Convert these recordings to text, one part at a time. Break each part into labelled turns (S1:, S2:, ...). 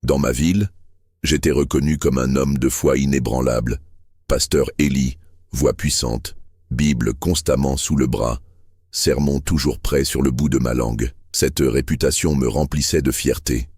S1: Dans ma ville, j'étais reconnu comme un homme de foi inébranlable. Pasteur Élie, voix puissante, Bible constamment sous le bras, sermon toujours prêt sur le bout de ma langue. Cette réputation me remplissait de fierté.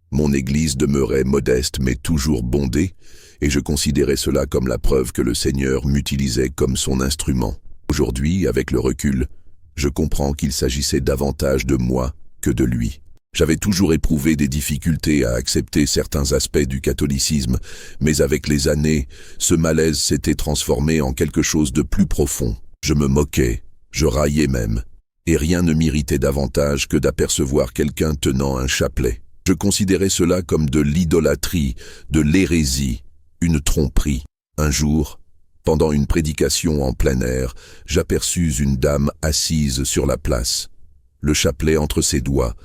S1: Mon église demeurait modeste mais toujours bondée, et je considérais cela comme la preuve que le Seigneur m'utilisait comme son instrument. Aujourd'hui, avec le recul, je comprends qu'il s'agissait davantage de moi que de lui. J'avais toujours éprouvé des difficultés à accepter certains aspects du catholicisme, mais avec les années, ce malaise s'était transformé en quelque chose de plus profond. Je me moquais, je raillais même, et rien ne m'irritait davantage que d'apercevoir quelqu'un tenant un chapelet. Je considérais cela comme de l'idolâtrie, de l'hérésie, une tromperie. Un jour, pendant une prédication en plein air, j'aperçus une dame assise sur la place, le chapelet entre ses doigts,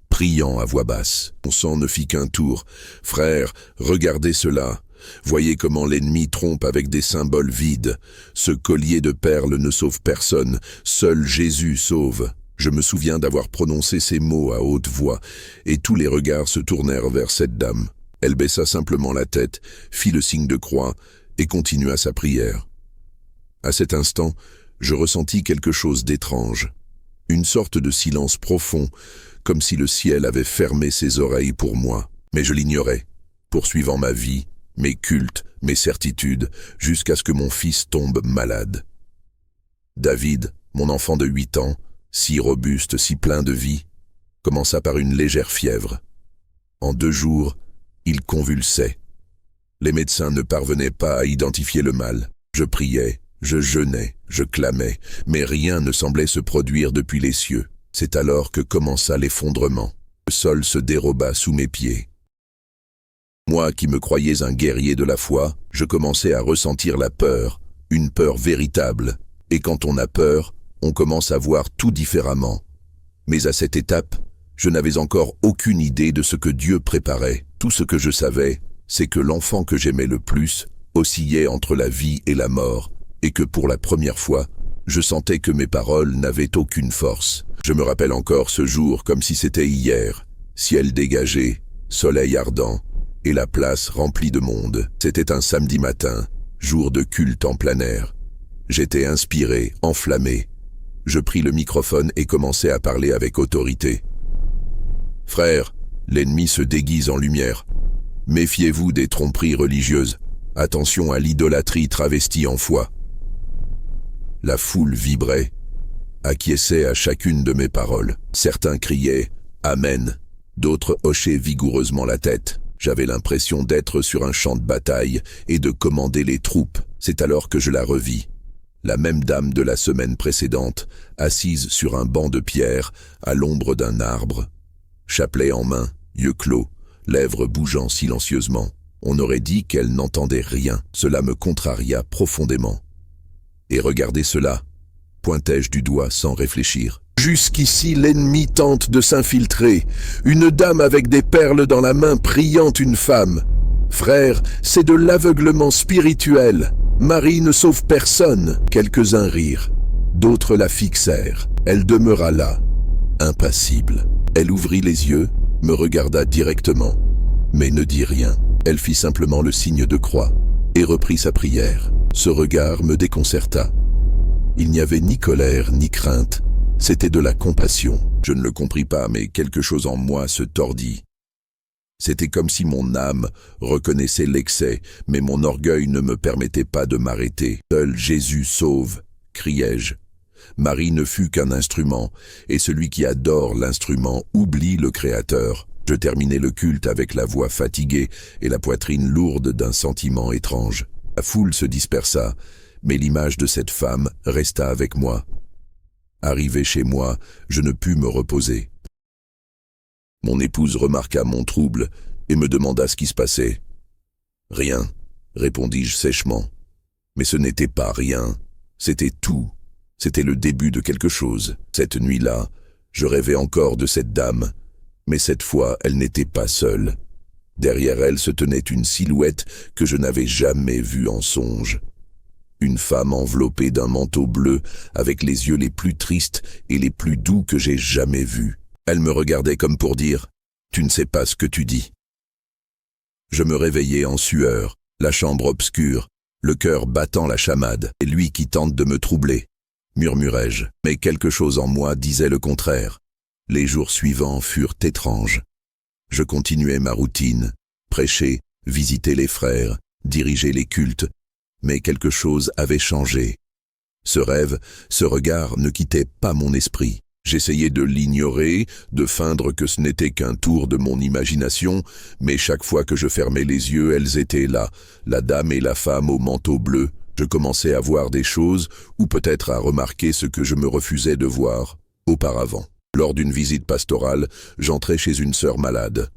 S1: priant à voix basse. Mon sang ne fit qu'un tour. « Frère, regardez cela. Voyez comment l'ennemi trompe avec des symboles vides. Ce collier de perles ne sauve personne. Seul Jésus sauve. » Je me souviens d'avoir prononcé ces mots à haute voix, et tous les regards se tournèrent vers cette dame. Elle baissa simplement la tête, fit le signe de croix, et continua sa prière. À cet instant, je ressentis quelque chose d'étrange. Une sorte de silence profond, comme si le ciel avait fermé ses oreilles pour moi. Mais je l'ignorais, poursuivant ma vie, mes cultes, mes certitudes, jusqu'à ce que mon fils tombe malade. David, mon enfant de 8 ans, si robuste, si plein de vie, commença par une légère fièvre. En 2 jours, il convulsait. Les médecins ne parvenaient pas à identifier le mal. Je priais, je jeûnais, je clamais, mais rien ne semblait se produire depuis les cieux. C'est alors que commença l'effondrement. Le sol se déroba sous mes pieds. Moi qui me croyais un guerrier de la foi, je commençais à ressentir la peur, une peur véritable. Et quand on a peur, on commence à voir tout différemment. Mais à cette étape, je n'avais encore aucune idée de ce que Dieu préparait. Tout ce que je savais, c'est que l'enfant que j'aimais le plus oscillait entre la vie et la mort, et que pour la première fois, je sentais que mes paroles n'avaient aucune force. Je me rappelle encore ce jour comme si c'était hier. Ciel dégagé, soleil ardent, et la place remplie de monde. C'était un samedi matin, jour de culte en plein air. J'étais inspiré, enflammé. Je pris le microphone et commençai à parler avec autorité. « Frères, l'ennemi se déguise en lumière. Méfiez-vous des tromperies religieuses. Attention à l'idolâtrie travestie en foi. » La foule vibrait, acquiesçait à chacune de mes paroles. Certains criaient « Amen », d'autres hochaient vigoureusement la tête. J'avais l'impression d'être sur un champ de bataille et de commander les troupes. C'est alors que je la revis. La même dame de la semaine précédente, assise sur un banc de pierre, à l'ombre d'un arbre. Chapelet en main, yeux clos, lèvres bougeant silencieusement. On aurait dit qu'elle n'entendait rien. Cela me contraria profondément. « Et regardez cela », pointai-je du doigt sans réfléchir. « Jusqu'ici l'ennemi tente de s'infiltrer. Une dame avec des perles dans la main priant une femme. Frère, c'est de l'aveuglement spirituel. Marie ne sauve personne. » Quelques-uns rirent. D'autres la fixèrent. Elle demeura là, impassible. Elle ouvrit les yeux, me regarda directement, mais ne dit rien. Elle fit simplement le signe de croix et reprit sa prière. Ce regard me déconcerta. Il n'y avait ni colère ni crainte, c'était de la compassion. Je ne le compris pas, mais quelque chose en moi se tordit. C'était comme si mon âme reconnaissait l'excès, mais mon orgueil ne me permettait pas de m'arrêter. « Seul Jésus sauve », criai-je. Marie ne fut qu'un instrument, et celui qui adore l'instrument oublie le Créateur. Je terminai le culte avec la voix fatiguée et la poitrine lourde d'un sentiment étrange. La foule se dispersa, mais l'image de cette femme resta avec moi. Arrivé chez moi, je ne pus me reposer. Mon épouse remarqua mon trouble et me demanda ce qui se passait. « Rien », répondis-je sèchement. Mais ce n'était pas rien, c'était tout. C'était le début de quelque chose. Cette nuit-là, je rêvais encore de cette dame, mais cette fois, elle n'était pas seule. Derrière elle se tenait une silhouette que je n'avais jamais vue en songe. Une femme enveloppée d'un manteau bleu, avec les yeux les plus tristes et les plus doux que j'ai jamais vus. Elle me regardait comme pour dire « Tu ne sais pas ce que tu dis ». Je me réveillais en sueur, la chambre obscure, le cœur battant la chamade, et lui qui tente de me troubler. Murmurai-je, mais quelque chose en moi disait le contraire. Les jours suivants furent étranges. Je continuais ma routine, prêcher, visiter les frères, diriger les cultes, mais quelque chose avait changé. Ce rêve, ce regard ne quittait pas mon esprit. J'essayais de l'ignorer, de feindre que ce n'était qu'un tour de mon imagination, mais chaque fois que je fermais les yeux, elles étaient là, la dame et la femme au manteau bleu. Je commençais à voir des choses, ou peut-être à remarquer ce que je me refusais de voir auparavant. Lors d'une visite pastorale, j'entrais chez une sœur malade.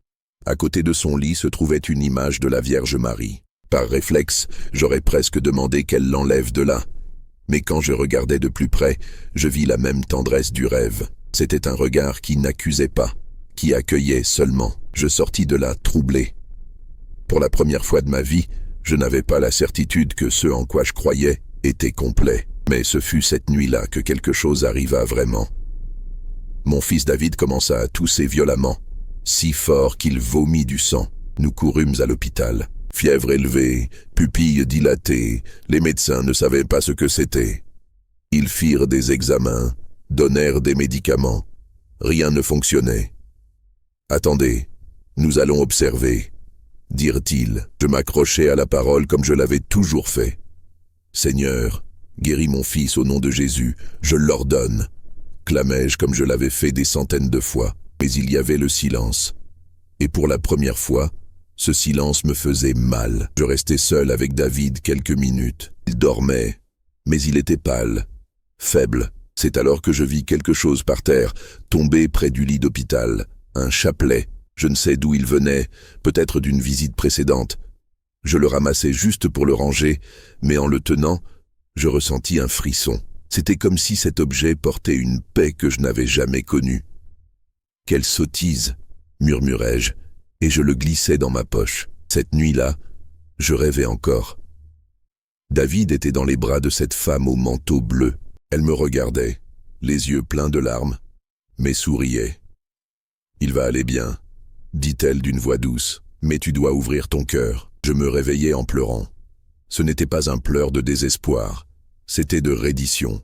S1: À côté de son lit se trouvait une image de la Vierge Marie. Par réflexe, j'aurais presque demandé qu'elle l'enlève de là. Mais quand je regardais de plus près, je vis la même tendresse du rêve. C'était un regard qui n'accusait pas, qui accueillait seulement. Je sortis de là troublé. Pour la première fois de ma vie, je n'avais pas la certitude que ce en quoi je croyais était complet. Mais ce fut cette nuit-là que quelque chose arriva vraiment. Mon fils David commença à tousser violemment, si fort qu'il vomit du sang. Nous courûmes à l'hôpital. Fièvre élevée, pupilles dilatées, les médecins ne savaient pas ce que c'était. Ils firent des examens, donnèrent des médicaments. Rien ne fonctionnait. « Attendez, nous allons observer », dirent-ils. Je m'accrochai à la parole comme je l'avais toujours fait. « Seigneur, guéris mon fils au nom de Jésus, je l'ordonne », clamai-je comme je l'avais fait des centaines de fois. Mais il y avait le silence. Et pour la première fois, ce silence me faisait mal. Je restai seul avec David quelques minutes. Il dormait, mais il était pâle, faible. C'est alors que je vis quelque chose par terre, tomber près du lit d'hôpital. Un chapelet. Je ne sais d'où il venait, peut-être d'une visite précédente. Je le ramassai juste pour le ranger, mais en le tenant, je ressentis un frisson. C'était comme si cet objet portait une paix que je n'avais jamais connue. « Quelle sottise !» murmurai-je, et je le glissai dans ma poche. Cette nuit-là, je rêvais encore. David était dans les bras de cette femme au manteau bleu. Elle me regardait, les yeux pleins de larmes, mais souriait. « Il va aller bien », dit-elle d'une voix douce, « mais tu dois ouvrir ton cœur. » Je me réveillai en pleurant. Ce n'était pas un pleur de désespoir, c'était de reddition.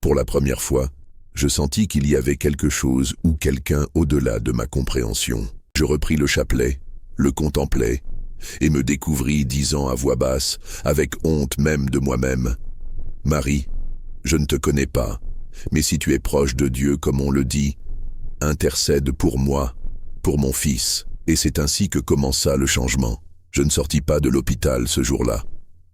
S1: Pour la première fois, je sentis qu'il y avait quelque chose ou quelqu'un au-delà de ma compréhension. Je repris le chapelet, le contemplai, et me découvris disant à voix basse, avec honte même de moi-même, « Marie, je ne te connais pas, mais si tu es proche de Dieu comme on le dit, intercède pour moi, pour mon fils. » Et c'est ainsi que commença le changement. Je ne sortis pas de l'hôpital ce jour-là.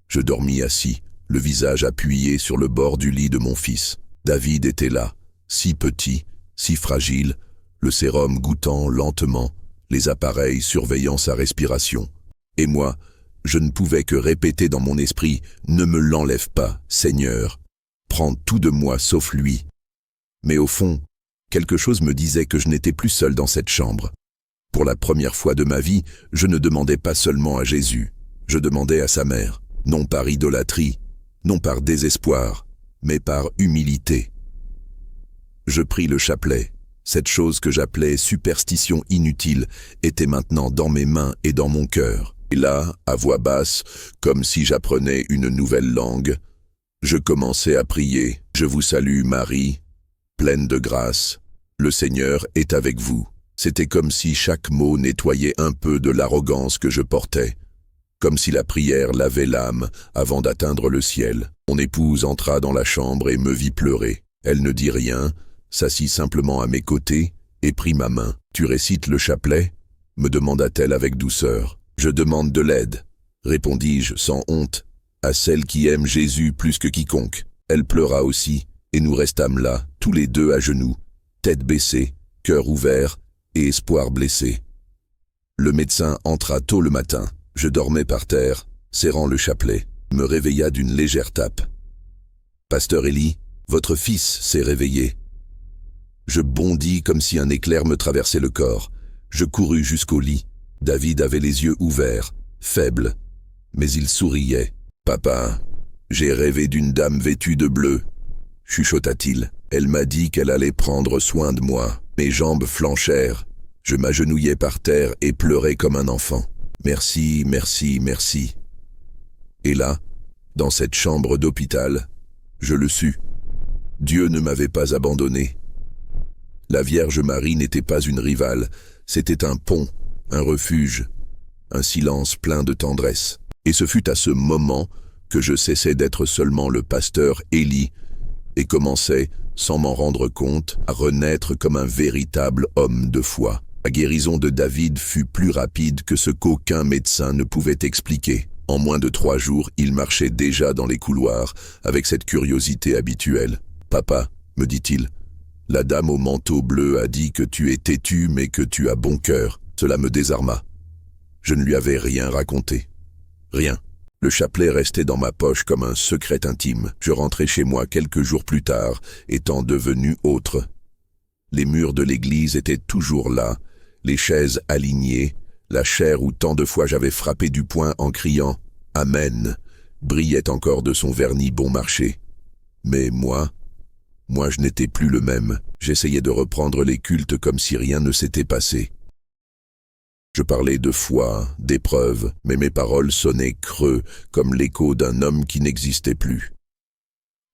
S1: Je dormis assis, le visage appuyé sur le bord du lit de mon fils. David était là, si petit, si fragile, le sérum goûtant lentement, les appareils surveillant sa respiration. Et moi, je ne pouvais que répéter dans mon esprit « Ne me l'enlève pas, Seigneur, prends tout de moi sauf lui ». Mais au fond, quelque chose me disait que je n'étais plus seul dans cette chambre. Pour la première fois de ma vie, je ne demandais pas seulement à Jésus, je demandais à sa mère, non par idolâtrie, non par désespoir, mais par humilité. Je pris le chapelet. Cette chose que j'appelais superstition inutile était maintenant dans mes mains et dans mon cœur. Et là, à voix basse, comme si j'apprenais une nouvelle langue, je commençais à prier. « Je vous salue Marie, pleine de grâce, le Seigneur est avec vous. » C'était comme si chaque mot nettoyait un peu de l'arrogance que je portais, comme si la prière lavait l'âme avant d'atteindre le ciel. Mon épouse entra dans la chambre et me vit pleurer. Elle ne dit rien, s'assit simplement à mes côtés et prit ma main. « Tu récites le chapelet ?» me demanda-t-elle avec douceur. « Je demande de l'aide », répondis-je sans honte, à celle qui aime Jésus plus que quiconque. Elle pleura aussi, et nous restâmes là, tous les deux à genoux, tête baissée, cœur ouvert, et espoir blessé. Le médecin entra tôt le matin. Je dormais par terre, serrant le chapelet, me réveilla d'une légère tape. « Pasteur Élie, votre fils s'est réveillé. » Je bondis comme si un éclair me traversait le corps. Je courus jusqu'au lit. David avait les yeux ouverts, faible, mais il souriait. « Papa, j'ai rêvé d'une dame vêtue de bleu, » chuchota-t-il. Elle m'a dit qu'elle allait prendre soin de moi. Mes jambes flanchèrent. Je m'agenouillai par terre et pleurai comme un enfant. Merci, merci, merci. Et là, dans cette chambre d'hôpital, je le sus. Dieu ne m'avait pas abandonné. La Vierge Marie n'était pas une rivale, c'était un pont, un refuge, un silence plein de tendresse. Et ce fut à ce moment que je cessais d'être seulement le pasteur Élie et commençais, sans m'en rendre compte, à renaître comme un véritable homme de foi. La guérison de David fut plus rapide que ce qu'aucun médecin ne pouvait expliquer. En moins de 3 jours, il marchait déjà dans les couloirs, avec cette curiosité habituelle. « Papa, me dit-il, la dame au manteau bleu a dit que tu es têtu mais que tu as bon cœur. » Cela me désarma. Je ne lui avais rien raconté. Rien. Le chapelet restait dans ma poche comme un secret intime. Je rentrais chez moi quelques jours plus tard, étant devenu autre. Les murs de l'église étaient toujours là, les chaises alignées, la chaire où tant de fois j'avais frappé du poing en criant « Amen » brillait encore de son vernis bon marché. Mais moi je n'étais plus le même. J'essayais de reprendre les cultes comme si rien ne s'était passé. Je parlais de foi, d'épreuves, mais mes paroles sonnaient creux, comme l'écho d'un homme qui n'existait plus.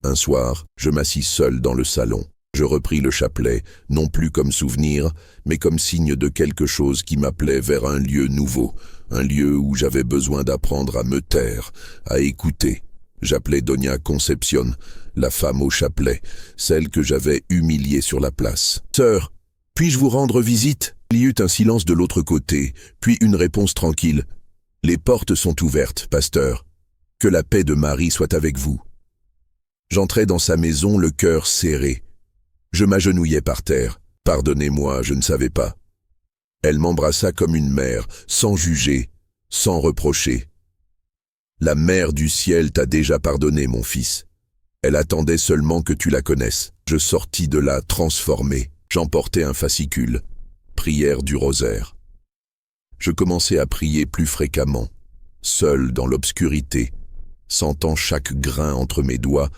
S1: Un soir, je m'assis seul dans le salon. Je repris le chapelet, non plus comme souvenir, mais comme signe de quelque chose qui m'appelait vers un lieu nouveau, un lieu où j'avais besoin d'apprendre à me taire, à écouter. J'appelais Doña Concepción, la femme au chapelet, celle que j'avais humiliée sur la place. « Sœur, puis-je vous rendre visite ?» Il y eut un silence de l'autre côté, puis une réponse tranquille. « Les portes sont ouvertes, pasteur. Que la paix de Marie soit avec vous. » J'entrais dans sa maison, le cœur serré. Je m'agenouillais par terre. « Pardonnez-moi, je ne savais pas. » Elle m'embrassa comme une mère, sans juger, sans reprocher. « La mère du ciel t'a déjà pardonné, mon fils. Elle attendait seulement que tu la connaisses. » Je sortis de là transformé. J'emportais un fascicule. Prière du rosaire. Je commençais à prier plus fréquemment, seul dans l'obscurité, sentant chaque grain entre mes doigts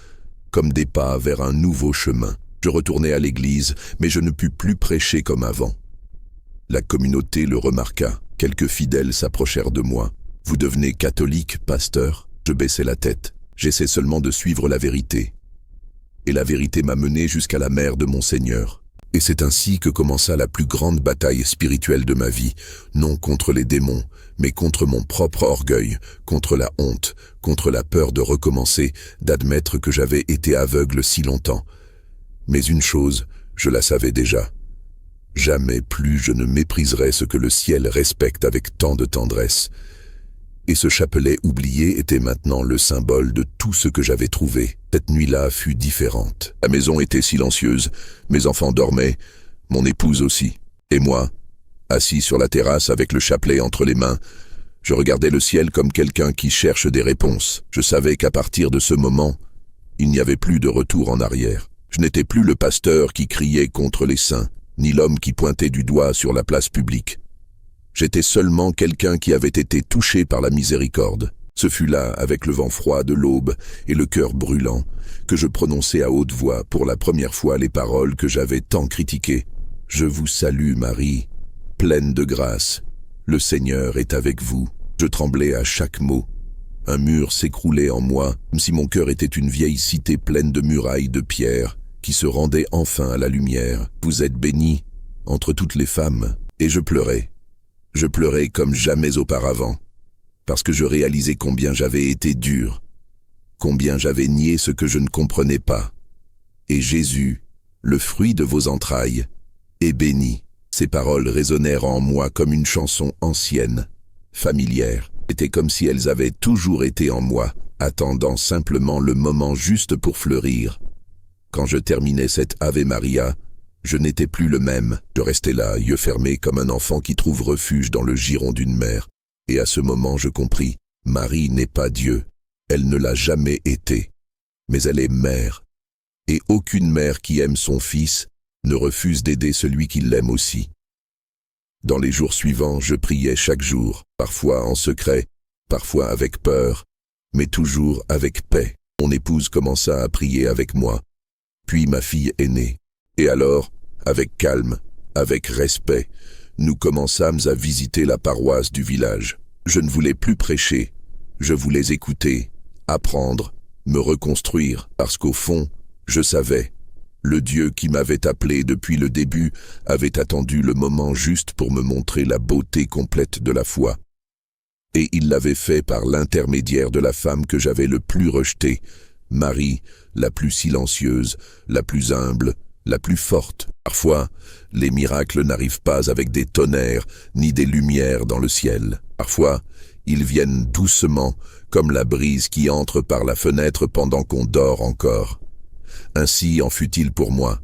S1: comme des pas vers un nouveau chemin. Je retournai à l'église, mais je ne pus plus prêcher comme avant. La communauté le remarqua. Quelques fidèles s'approchèrent de moi. « Vous devenez catholique, pasteur ?» Je baissai la tête. J'essaie seulement de suivre la vérité. Et la vérité m'a mené jusqu'à la mère de mon Seigneur. Et c'est ainsi que commença la plus grande bataille spirituelle de ma vie, non contre les démons, mais contre mon propre orgueil, contre la honte, contre la peur de recommencer, d'admettre que j'avais été aveugle si longtemps. Mais une chose, je la savais déjà. Jamais plus je ne mépriserai ce que le ciel respecte avec tant de tendresse. Et ce chapelet oublié était maintenant le symbole de tout ce que j'avais trouvé. Cette nuit-là fut différente. La maison était silencieuse, mes enfants dormaient, mon épouse aussi. Et moi, assis sur la terrasse avec le chapelet entre les mains, je regardais le ciel comme quelqu'un qui cherche des réponses. Je savais qu'à partir de ce moment, il n'y avait plus de retour en arrière. Je n'étais plus le pasteur qui criait contre les saints, ni l'homme qui pointait du doigt sur la place publique. J'étais seulement quelqu'un qui avait été touché par la miséricorde. Ce fut là, avec le vent froid de l'aube et le cœur brûlant, que je prononçai à haute voix pour la première fois les paroles que j'avais tant critiquées. « Je vous salue, Marie, pleine de grâce. Le Seigneur est avec vous. » Je tremblais à chaque mot. Un mur s'écroulait en moi, comme si mon cœur était une vieille cité pleine de murailles de pierre, qui se rendait enfin à la lumière. « Vous êtes bénie entre toutes les femmes. » Et je pleurais. Je pleurais comme jamais auparavant, parce que je réalisais combien j'avais été dur, combien j'avais nié ce que je ne comprenais pas. Et Jésus, le fruit de vos entrailles, est béni. Ces paroles résonnèrent en moi comme une chanson ancienne, familière. C'était comme si elles avaient toujours été en moi, attendant simplement le moment juste pour fleurir. Quand je terminais cette Ave Maria, je n'étais plus le même. Je restais là, yeux fermés comme un enfant qui trouve refuge dans le giron d'une mère. Et à ce moment, je compris, Marie n'est pas Dieu. Elle ne l'a jamais été. Mais elle est mère. Et aucune mère qui aime son fils ne refuse d'aider celui qui l'aime aussi. Dans les jours suivants, je priais chaque jour, parfois en secret, parfois avec peur, mais toujours avec paix. Mon épouse commença à prier avec moi. Puis ma fille aînée. Et alors, avec calme, avec respect, nous commençâmes à visiter la paroisse du village. Je ne voulais plus prêcher, je voulais écouter, apprendre, me reconstruire, parce qu'au fond, je savais, le Dieu qui m'avait appelé depuis le début avait attendu le moment juste pour me montrer la beauté complète de la foi. Et il l'avait fait par l'intermédiaire de la femme que j'avais le plus rejetée, Marie, la plus silencieuse, la plus humble, la plus forte. Parfois, les miracles n'arrivent pas avec des tonnerres ni des lumières dans le ciel. Parfois, ils viennent doucement, comme la brise qui entre par la fenêtre pendant qu'on dort encore. Ainsi en fut-il pour moi.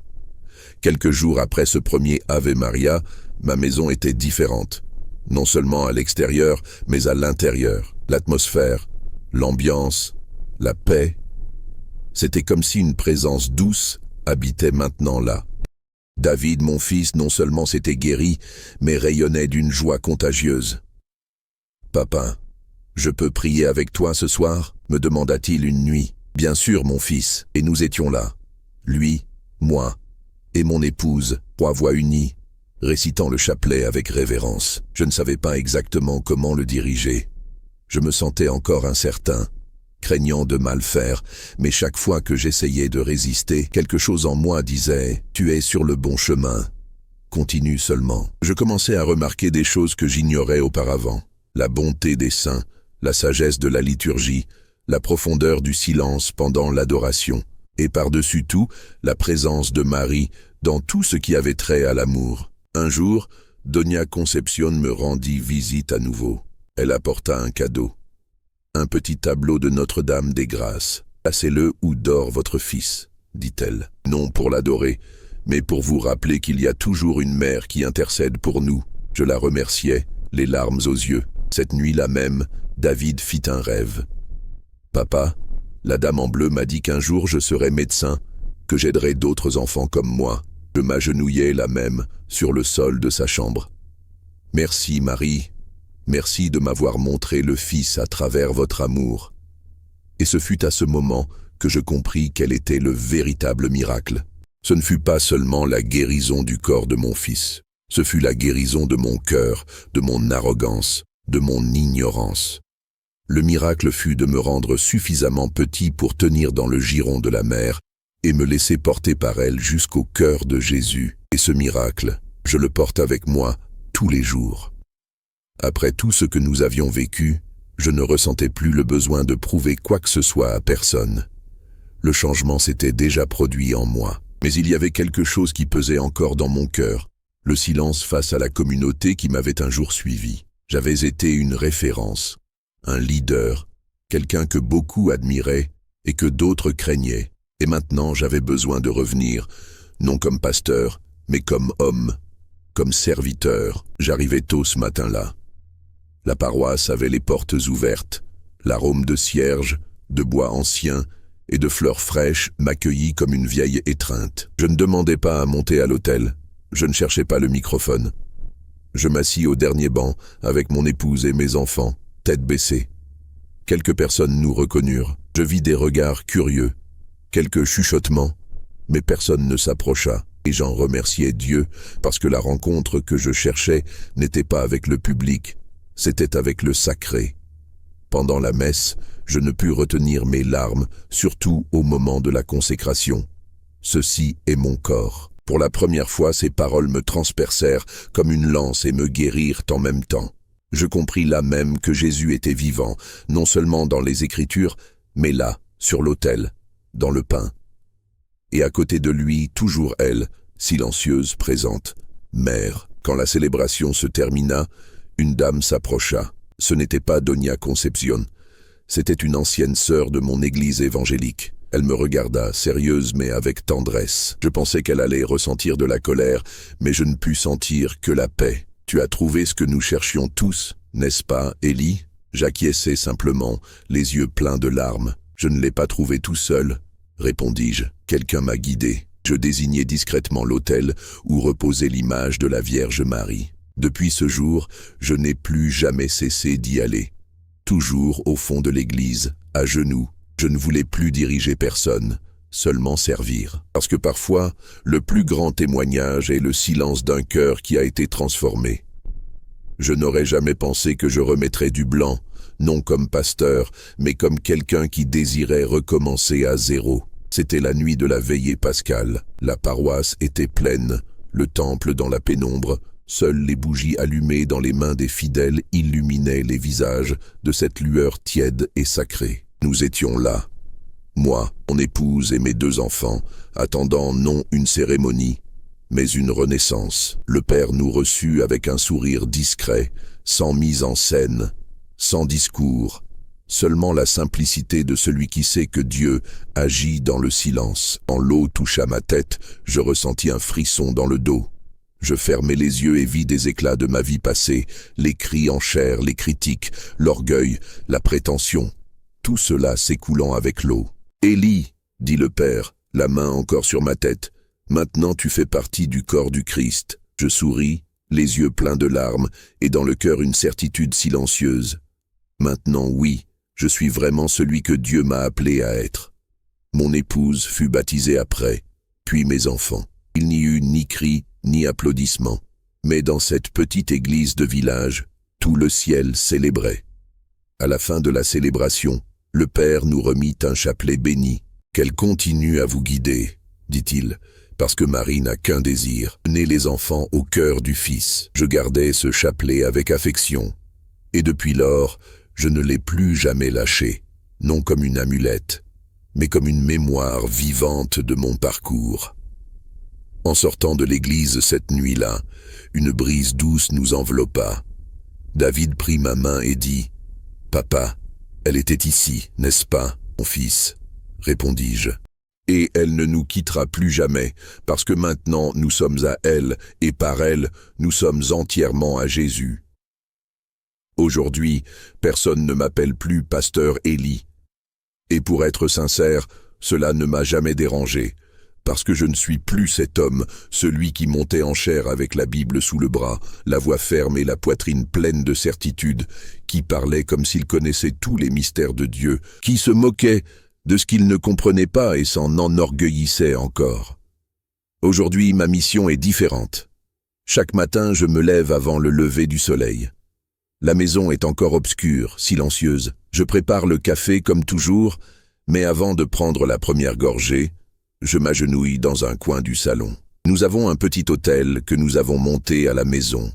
S1: Quelques jours après ce premier Ave Maria, ma maison était différente. Non seulement à l'extérieur, mais à l'intérieur. L'atmosphère, l'ambiance, la paix. C'était comme si une présence douce habitait maintenant là. David, mon fils, non seulement s'était guéri, mais rayonnait d'une joie contagieuse. « Papa, je peux prier avec toi ce soir ?» me demanda-t-il une nuit. « Bien sûr, mon fils. » Et nous étions là. Lui, moi et mon épouse, 3 voix unies, récitant le chapelet avec révérence. Je ne savais pas exactement comment le diriger. Je me sentais encore incertain, craignant de mal faire, mais chaque fois que j'essayais de résister, quelque chose en moi disait « Tu es sur le bon chemin. Continue seulement. » Je commençais à remarquer des choses que j'ignorais auparavant. La bonté des saints, la sagesse de la liturgie, la profondeur du silence pendant l'adoration, et par-dessus tout, la présence de Marie dans tout ce qui avait trait à l'amour. Un jour, Doña Concepción me rendit visite à nouveau. Elle apporta un cadeau. Un petit tableau de Notre-Dame des Grâces. « Placez-le où dort votre fils, dit-elle. Non pour l'adorer, mais pour vous rappeler qu'il y a toujours une mère qui intercède pour nous. » Je la remerciai, les larmes aux yeux. Cette nuit-là même, David fit un rêve. « Papa, la dame en bleu m'a dit qu'un jour je serai médecin, que j'aiderai d'autres enfants comme moi. » Je m'agenouillai là même, sur le sol de sa chambre. « Merci, Marie. Merci de m'avoir montré le Fils à travers votre amour. » Et ce fut à ce moment que je compris quel était le véritable miracle. Ce ne fut pas seulement la guérison du corps de mon fils. Ce fut la guérison de mon cœur, de mon arrogance, de mon ignorance. Le miracle fut de me rendre suffisamment petit pour tenir dans le giron de la mère et me laisser porter par elle jusqu'au cœur de Jésus. Et ce miracle, je le porte avec moi tous les jours. Après tout ce que nous avions vécu, je ne ressentais plus le besoin de prouver quoi que ce soit à personne. Le changement s'était déjà produit en moi. Mais il y avait quelque chose qui pesait encore dans mon cœur, le silence face à la communauté qui m'avait un jour suivi. J'avais été une référence, un leader, quelqu'un que beaucoup admiraient et que d'autres craignaient. Et maintenant, j'avais besoin de revenir, non comme pasteur, mais comme homme, comme serviteur. J'arrivais tôt ce matin-là. La paroisse avait les portes ouvertes. L'arôme de cierges, de bois ancien et de fleurs fraîches m'accueillit comme une vieille étreinte. Je ne demandais pas à monter à l'autel. Je ne cherchais pas le microphone. Je m'assis au dernier banc avec mon épouse et mes enfants, tête baissée. Quelques personnes nous reconnurent. Je vis des regards curieux. Quelques chuchotements, mais personne ne s'approcha, et j'en remerciais Dieu parce que la rencontre que je cherchais n'était pas avec le public, c'était avec le sacré. Pendant la messe, je ne pus retenir mes larmes, surtout au moment de la consécration. Ceci est mon corps. Pour la première fois, ces paroles me transpercèrent comme une lance et me guérirent en même temps. Je compris là même que Jésus était vivant, non seulement dans les Écritures, mais là, sur l'autel, dans le pain. Et à côté de lui, toujours elle, silencieuse, présente, mère. Quand la célébration se termina, une dame s'approcha. Ce n'était pas Doña Concepción, c'était une ancienne sœur de mon église évangélique. Elle me regarda, sérieuse mais avec tendresse. Je pensais qu'elle allait ressentir de la colère, mais je ne pus sentir que la paix. « Tu as trouvé ce que nous cherchions tous, n'est-ce pas, Élie ?» J'acquiesçai simplement, les yeux pleins de larmes. « Je ne l'ai pas trouvé tout seul, » répondis-je. Quelqu'un m'a guidé. Je désignai discrètement l'autel où reposait l'image de la Vierge Marie. Depuis ce jour, je n'ai plus jamais cessé d'y aller. Toujours au fond de l'église, à genoux. Je ne voulais plus diriger personne, seulement servir. Parce que parfois, le plus grand témoignage est le silence d'un cœur qui a été transformé. Je n'aurais jamais pensé que je remettrais du blanc, non comme pasteur, mais comme quelqu'un qui désirait recommencer à zéro. C'était la nuit de la veillée pascale. La paroisse était pleine, le temple dans la pénombre. Seules les bougies allumées dans les mains des fidèles illuminaient les visages de cette lueur tiède et sacrée. Nous étions là, moi, mon épouse et mes 2 enfants, attendant non une cérémonie, mais une renaissance. Le Père nous reçut avec un sourire discret, sans mise en scène, sans discours, seulement la simplicité de celui qui sait que Dieu agit dans le silence. Quand l'eau toucha ma tête, je ressentis un frisson dans le dos. Je fermai les yeux et vis des éclats de ma vie passée, les cris en chair, les critiques, l'orgueil, la prétention, tout cela s'écoulant avec l'eau. « Élie, dit le Père, la main encore sur ma tête, maintenant tu fais partie du corps du Christ. » Je souris, les yeux pleins de larmes, et dans le cœur une certitude silencieuse. Maintenant, oui, je suis vraiment celui que Dieu m'a appelé à être. Mon épouse fut baptisée après, puis mes enfants. Il n'y eut ni cris, ni applaudissements. Mais dans cette petite église de village, tout le ciel célébrait. À la fin de la célébration, le Père nous remit un chapelet béni. « Qu'elle continue à vous guider, dit-il, parce que Marie n'a qu'un désir, mener les enfants au cœur du Fils. » Je gardai ce chapelet avec affection, et depuis lors, je ne l'ai plus jamais lâché, non comme une amulette, mais comme une mémoire vivante de mon parcours. En sortant de l'église cette nuit-là, une brise douce nous enveloppa. David prit ma main et dit « Papa, elle était ici, n'est-ce pas, mon fils ?» répondis-je. « Et elle ne nous quittera plus jamais, parce que maintenant nous sommes à elle, et par elle, nous sommes entièrement à Jésus. » Aujourd'hui, personne ne m'appelle plus pasteur Élie. Et pour être sincère, cela ne m'a jamais dérangé, parce que je ne suis plus cet homme, celui qui montait en chair avec la Bible sous le bras, la voix ferme et la poitrine pleine de certitude, qui parlait comme s'il connaissait tous les mystères de Dieu, qui se moquait de ce qu'il ne comprenait pas et s'en enorgueillissait encore. Aujourd'hui, ma mission est différente. Chaque matin, je me lève avant le lever du soleil. La maison est encore obscure, silencieuse. Je prépare le café comme toujours, mais avant de prendre la première gorgée, je m'agenouille dans un coin du salon. Nous avons un petit autel que nous avons monté à la maison.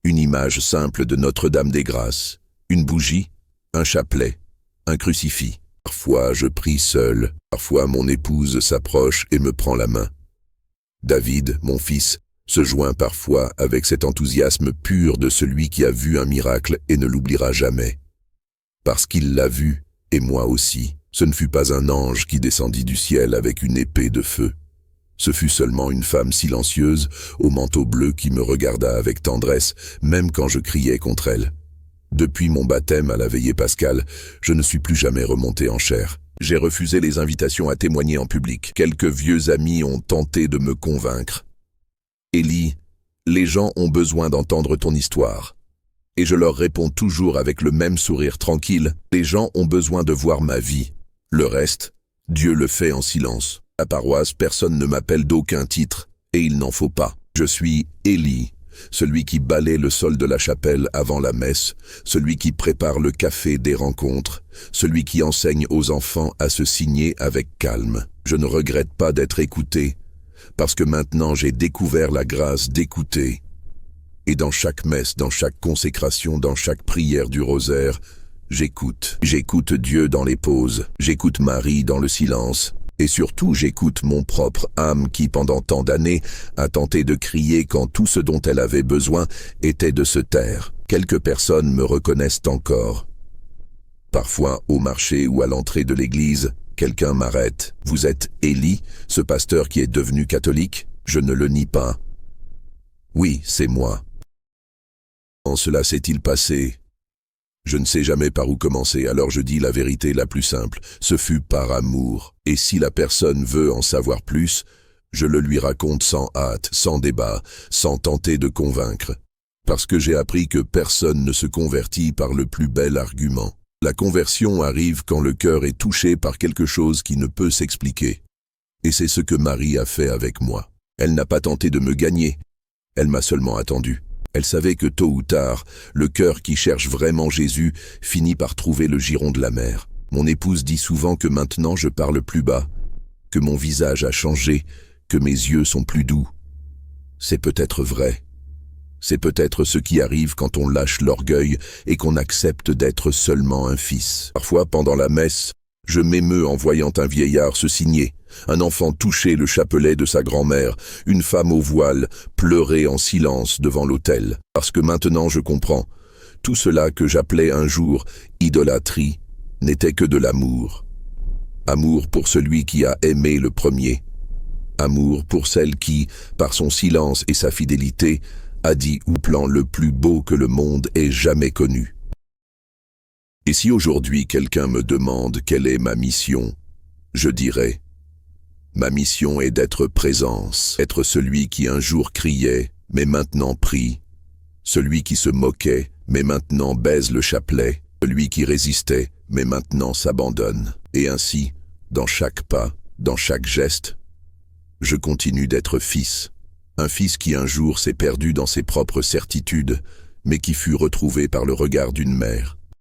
S1: Une image simple de Notre-Dame des Grâces, une bougie, un chapelet, un crucifix. Parfois je prie seul, parfois mon épouse s'approche et me prend la main. David, mon fils, se joint parfois avec cet enthousiasme pur de celui qui a vu un miracle et ne l'oubliera jamais. Parce qu'il l'a vu, et moi aussi. Ce ne fut pas un ange qui descendit du ciel avec une épée de feu. Ce fut seulement une femme silencieuse, au manteau bleu qui me regarda avec tendresse, même quand je criais contre elle. Depuis mon baptême à la veillée pascale, je ne suis plus jamais remonté en chair. J'ai refusé les invitations à témoigner en public. Quelques vieux amis ont tenté de me convaincre. Élie, les gens ont besoin d'entendre ton histoire. Et je leur réponds toujours avec le même sourire tranquille. Les gens ont besoin de voir ma vie. Le reste, Dieu le fait en silence. À paroisse, personne ne m'appelle d'aucun titre, et il n'en faut pas. Je suis Élie, celui qui balaie le sol de la chapelle avant la messe, celui qui prépare le café des rencontres, celui qui enseigne aux enfants à se signer avec calme. Je ne regrette pas d'être écouté, parce que maintenant j'ai découvert la grâce d'écouter. Et dans chaque messe, dans chaque consécration, dans chaque prière du rosaire, j'écoute. J'écoute Dieu dans les pauses, j'écoute Marie dans le silence, et surtout j'écoute mon propre âme qui, pendant tant d'années, a tenté de crier quand tout ce dont elle avait besoin était de se taire. Quelques personnes me reconnaissent encore. Parfois, au marché ou à l'entrée de l'église, quelqu'un m'arrête. « Vous êtes Élie, ce pasteur qui est devenu catholique ?» Je ne le nie pas. Oui, c'est moi. Quand cela s'est-il passé ? Je ne sais jamais par où commencer, alors je dis la vérité la plus simple. Ce fut par amour. Et si la personne veut en savoir plus, je le lui raconte sans hâte, sans débat, sans tenter de convaincre. Parce que j'ai appris que personne ne se convertit par le plus bel argument. La conversion arrive quand le cœur est touché par quelque chose qui ne peut s'expliquer. Et c'est ce que Marie a fait avec moi. Elle n'a pas tenté de me gagner, elle m'a seulement attendu. Elle savait que tôt ou tard, le cœur qui cherche vraiment Jésus finit par trouver le giron de la mer. Mon épouse dit souvent que maintenant je parle plus bas, que mon visage a changé, que mes yeux sont plus doux. C'est peut-être vrai. C'est peut-être ce qui arrive quand on lâche l'orgueil et qu'on accepte d'être seulement un fils. Parfois, pendant la messe, je m'émeus en voyant un vieillard se signer, un enfant toucher le chapelet de sa grand-mère, une femme au voile pleurer en silence devant l'autel. Parce que maintenant je comprends, tout cela que j'appelais un jour idolâtrie n'était que de l'amour. Amour pour celui qui a aimé le premier. Amour pour celle qui, par son silence et sa fidélité, a dit au plan le plus beau que le monde ait jamais connu. Et si aujourd'hui quelqu'un me demande quelle est ma mission, je dirais: ma mission est d'être présence, être celui qui un jour criait, mais maintenant prie, celui qui se moquait, mais maintenant baise le chapelet, celui qui résistait, mais maintenant s'abandonne. Et ainsi, dans chaque pas, dans chaque geste, je continue d'être fils. Un fils qui un jour s'est perdu dans ses propres certitudes, mais qui fut retrouvé par le regard d'une mère.